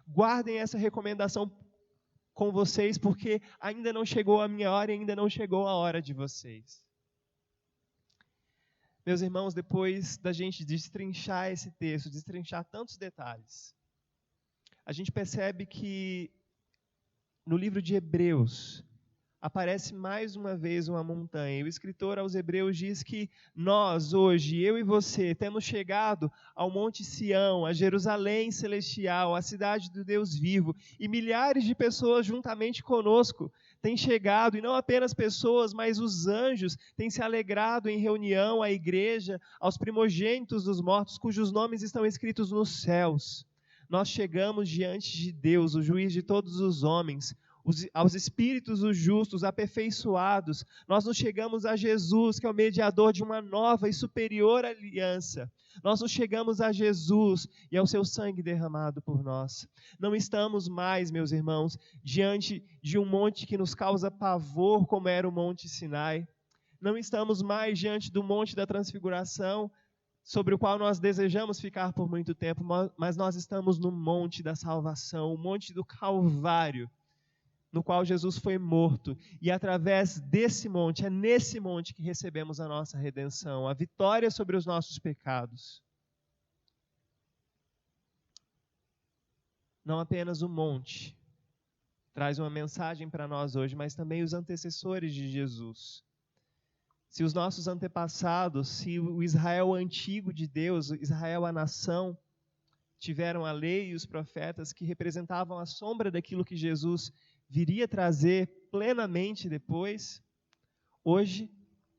[SPEAKER 1] Guardem essa recomendação com vocês, porque ainda não chegou a minha hora e ainda não chegou a hora de vocês. Meus irmãos, depois da gente destrinchar esse texto, destrinchar tantos detalhes, a gente percebe que no livro de Hebreus aparece mais uma vez uma montanha. E o escritor aos Hebreus diz que nós, hoje, eu e você, temos chegado ao Monte Sião, a Jerusalém celestial, a cidade do Deus vivo, e milhares de pessoas juntamente conosco têm chegado, e não apenas pessoas, mas os anjos têm se alegrado em reunião à igreja, aos primogênitos dos mortos, cujos nomes estão escritos nos céus. Nós chegamos diante de Deus, o juiz de todos os homens, aos espíritos os justos, aperfeiçoados. Nós nos chegamos a Jesus, que é o mediador de uma nova e superior aliança. Nós nos chegamos a Jesus e ao seu sangue derramado por nós. Não estamos mais, meus irmãos, diante de um monte que nos causa pavor, como era o Monte Sinai. Não estamos mais diante do Monte da Transfiguração, sobre o qual nós desejamos ficar por muito tempo, mas nós estamos no Monte da Salvação, o Monte do Calvário, no qual Jesus foi morto, e através desse monte, é nesse monte que recebemos a nossa redenção, a vitória sobre os nossos pecados. Não apenas o monte traz uma mensagem para nós hoje, mas também os antecessores de Jesus. Se os nossos antepassados, se o Israel antigo de Deus, Israel a nação, tiveram a lei e os profetas que representavam a sombra daquilo que Jesus viria trazer plenamente depois, hoje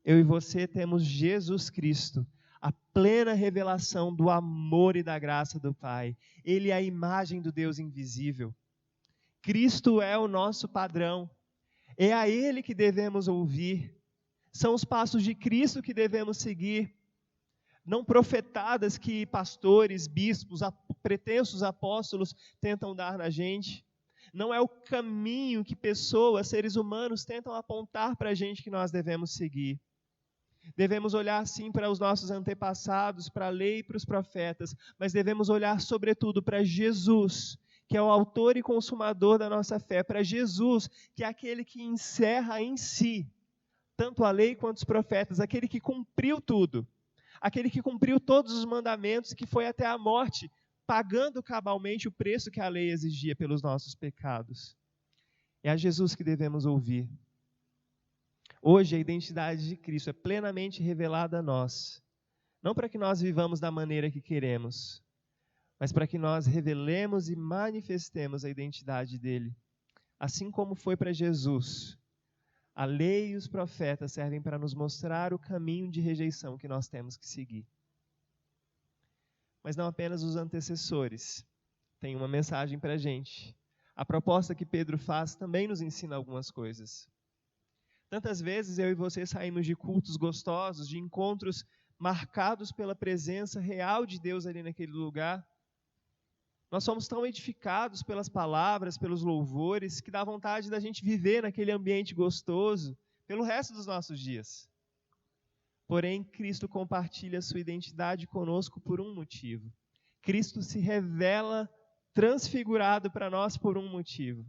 [SPEAKER 1] eu e você temos Jesus Cristo, a plena revelação do amor e da graça do Pai. Ele é a imagem do Deus invisível. Cristo é o nosso padrão, é a Ele que devemos ouvir, são os passos de Cristo que devemos seguir, não profetadas que pastores, bispos, pretensos apóstolos tentam dar na gente. Não é o caminho que pessoas, seres humanos, tentam apontar para a gente que nós devemos seguir. Devemos olhar sim para os nossos antepassados, para a lei e para os profetas, mas devemos olhar sobretudo para Jesus, que é o autor e consumador da nossa fé, para Jesus, que é aquele que encerra em si tanto a lei quanto os profetas, aquele que cumpriu tudo, aquele que cumpriu todos os mandamentos, que foi até a morte, pagando cabalmente o preço que a lei exigia pelos nossos pecados. É a Jesus que devemos ouvir. Hoje a identidade de Cristo é plenamente revelada a nós, não para que nós vivamos da maneira que queremos, mas para que nós revelemos e manifestemos a identidade dele. Assim como foi para Jesus, a lei e os profetas servem para nos mostrar o caminho de rejeição que nós temos que seguir. Mas não apenas os antecessores têm uma mensagem para a gente. A proposta que Pedro faz também nos ensina algumas coisas. Tantas vezes eu e você saímos de cultos gostosos, de encontros marcados pela presença real de Deus ali naquele lugar. Nós somos tão edificados pelas palavras, pelos louvores, que dá vontade da gente viver naquele ambiente gostoso pelo resto dos nossos dias. Porém, Cristo compartilha sua identidade conosco por um motivo. Cristo se revela transfigurado para nós por um motivo.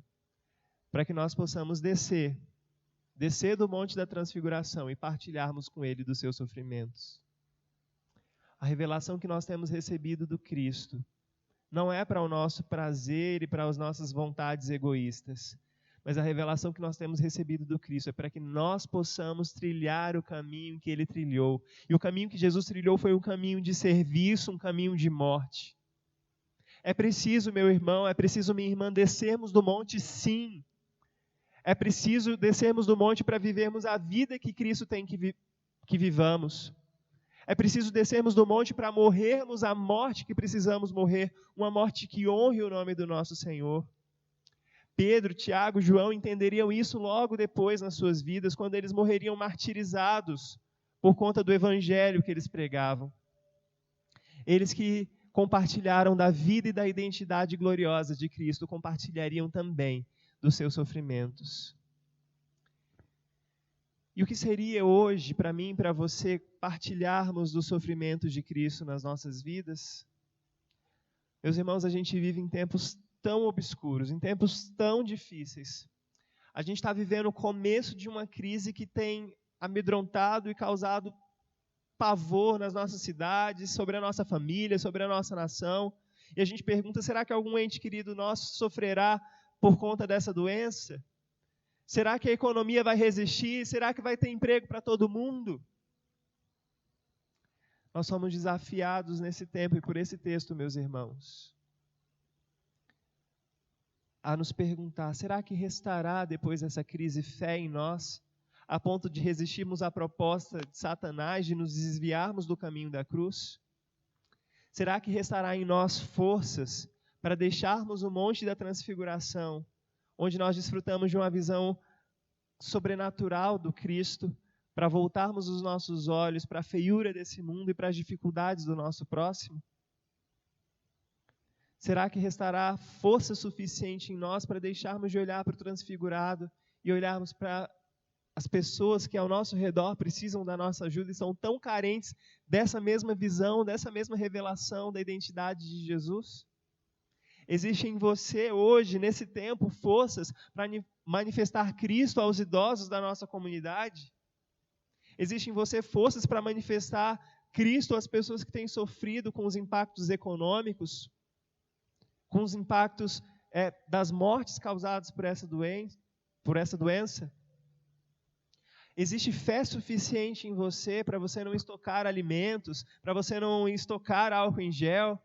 [SPEAKER 1] Para que nós possamos descer do monte da transfiguração e partilharmos com Ele dos seus sofrimentos. A revelação que nós temos recebido do Cristo não é para o nosso prazer e para as nossas vontades egoístas, mas a revelação que nós temos recebido do Cristo é para que nós possamos trilhar o caminho que Ele trilhou. E o caminho que Jesus trilhou foi um caminho de serviço, um caminho de morte. É preciso, meu irmão, é preciso, minha irmã, descermos do monte, sim. É preciso descermos do monte para vivermos a vida que Cristo tem que vivamos. É preciso descermos do monte para morrermos a morte que precisamos morrer, uma morte que honre o nome do nosso Senhor. Pedro, Tiago, João entenderiam isso logo depois nas suas vidas, quando eles morreriam martirizados por conta do evangelho que eles pregavam. Eles que compartilharam da vida e da identidade gloriosa de Cristo, compartilhariam também dos seus sofrimentos. E o que seria hoje, para mim e para você, partilharmos dos sofrimentos de Cristo nas nossas vidas? Meus irmãos, a gente vive em tempos tão obscuros, em tempos tão difíceis. A gente está vivendo o começo de uma crise que tem amedrontado e causado pavor nas nossas cidades, sobre a nossa família, sobre a nossa nação. E a gente pergunta, será que algum ente querido nosso sofrerá por conta dessa doença? Será que a economia vai resistir? Será que vai ter emprego para todo mundo? Nós somos desafiados nesse tempo e por esse texto, meus irmãos, a nos perguntar, será que restará depois dessa crise fé em nós, a ponto de resistirmos à proposta de Satanás de nos desviarmos do caminho da cruz? Será que restará em nós forças para deixarmos o monte da transfiguração, onde nós desfrutamos de uma visão sobrenatural do Cristo, para voltarmos os nossos olhos para a feiura desse mundo e para as dificuldades do nosso próximo? Será que restará força suficiente em nós para deixarmos de olhar para o transfigurado e olharmos para as pessoas que ao nosso redor precisam da nossa ajuda e são tão carentes dessa mesma visão, dessa mesma revelação da identidade de Jesus? Existe em você hoje, nesse tempo, forças para manifestar Cristo aos idosos da nossa comunidade? Existe em você forças para manifestar Cristo às pessoas que têm sofrido com os impactos econômicos, com os impactos das mortes causadas por essa doença? Existe fé suficiente em você para você não estocar alimentos, para você não estocar álcool em gel,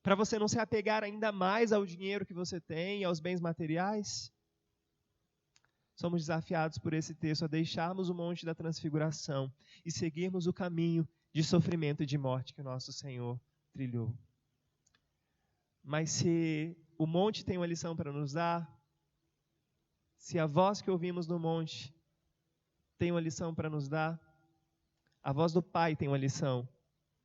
[SPEAKER 1] para você não se apegar ainda mais ao dinheiro que você tem, aos bens materiais? Somos desafiados por esse texto a deixarmos o monte da transfiguração e seguirmos o caminho de sofrimento e de morte que o nosso Senhor trilhou. Mas se o monte tem uma lição para nos dar, se a voz que ouvimos no monte tem uma lição para nos dar, a voz do Pai tem uma lição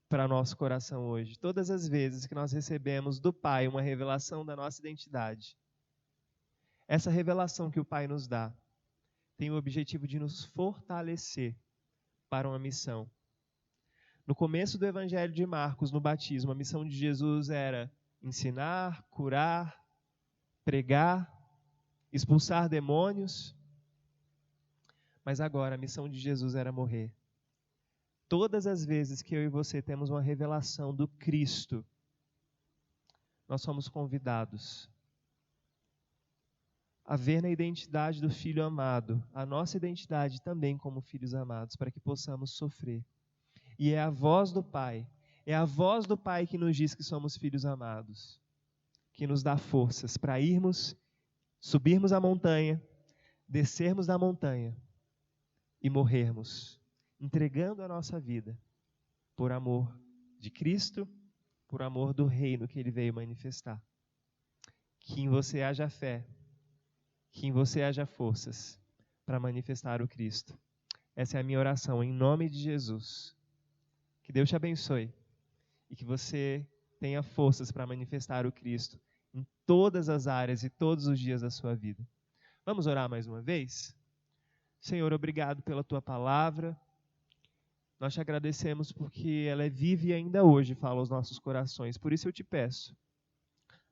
[SPEAKER 1] para nosso coração hoje. Todas as vezes que nós recebemos do Pai uma revelação da nossa identidade, essa revelação que o Pai nos dá tem o objetivo de nos fortalecer para uma missão. No começo do Evangelho de Marcos, no batismo, a missão de Jesus era ensinar, curar, pregar, expulsar demônios. Mas agora a missão de Jesus era morrer. Todas as vezes que eu e você temos uma revelação do Cristo, nós somos convidados a ver na identidade do Filho amado a nossa identidade também como filhos amados, para que possamos sofrer. E é a voz do Pai que nos diz que somos filhos amados, que nos dá forças para subirmos a montanha, descermos da montanha e morrermos, entregando a nossa vida por amor de Cristo, por amor do reino que Ele veio manifestar. Que em você haja fé, que em você haja forças para manifestar o Cristo. Essa é a minha oração, em nome de Jesus. Que Deus te abençoe e que você tenha forças para manifestar o Cristo em todas as áreas e todos os dias da sua vida. Vamos orar mais uma vez? Senhor, obrigado pela Tua palavra. Nós te agradecemos porque ela é viva e ainda hoje fala aos nossos corações. Por isso eu te peço,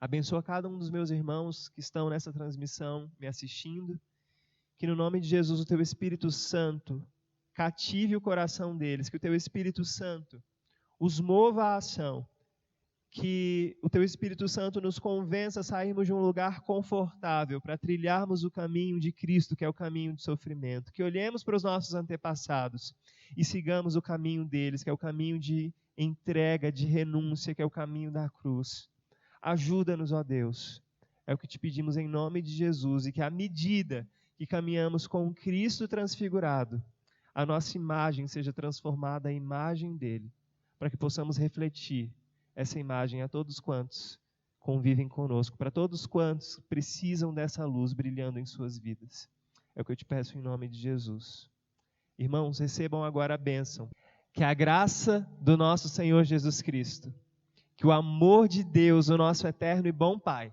[SPEAKER 1] abençoa cada um dos meus irmãos que estão nessa transmissão, me assistindo, que no nome de Jesus o Teu Espírito Santo cative o coração deles, que o Teu Espírito Santo os mova à ação que o Teu Espírito Santo nos convença a sairmos de um lugar confortável para trilharmos o caminho de Cristo, que é o caminho de sofrimento. Que olhemos para os nossos antepassados e sigamos o caminho deles, que é o caminho de entrega, de renúncia, que é o caminho da cruz. Ajuda-nos, ó Deus. É o que te pedimos em nome de Jesus, e que à medida que caminhamos com Cristo transfigurado, a nossa imagem seja transformada à imagem dele, para que possamos refletir essa imagem a todos quantos convivem conosco, para todos quantos precisam dessa luz brilhando em suas vidas. É o que eu te peço em nome de Jesus. Irmãos, recebam agora a bênção. Que a graça do nosso Senhor Jesus Cristo, que o amor de Deus, o nosso eterno e bom Pai,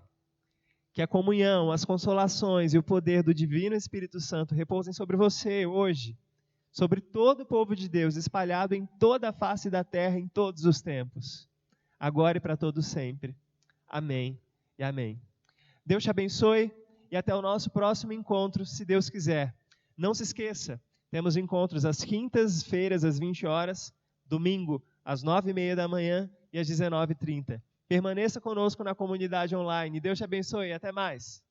[SPEAKER 1] que a comunhão, as consolações e o poder do Divino Espírito Santo repousem sobre você hoje, sobre todo o povo de Deus, espalhado em toda a face da terra, em todos os tempos, agora e para todos sempre. Amém e amém. Deus te abençoe e até o nosso próximo encontro, se Deus quiser. Não se esqueça, temos encontros às quintas-feiras, às 20 horas, domingo, às 9h30 da manhã e às 19h30. Permaneça conosco na comunidade online. Deus te abençoe e até mais.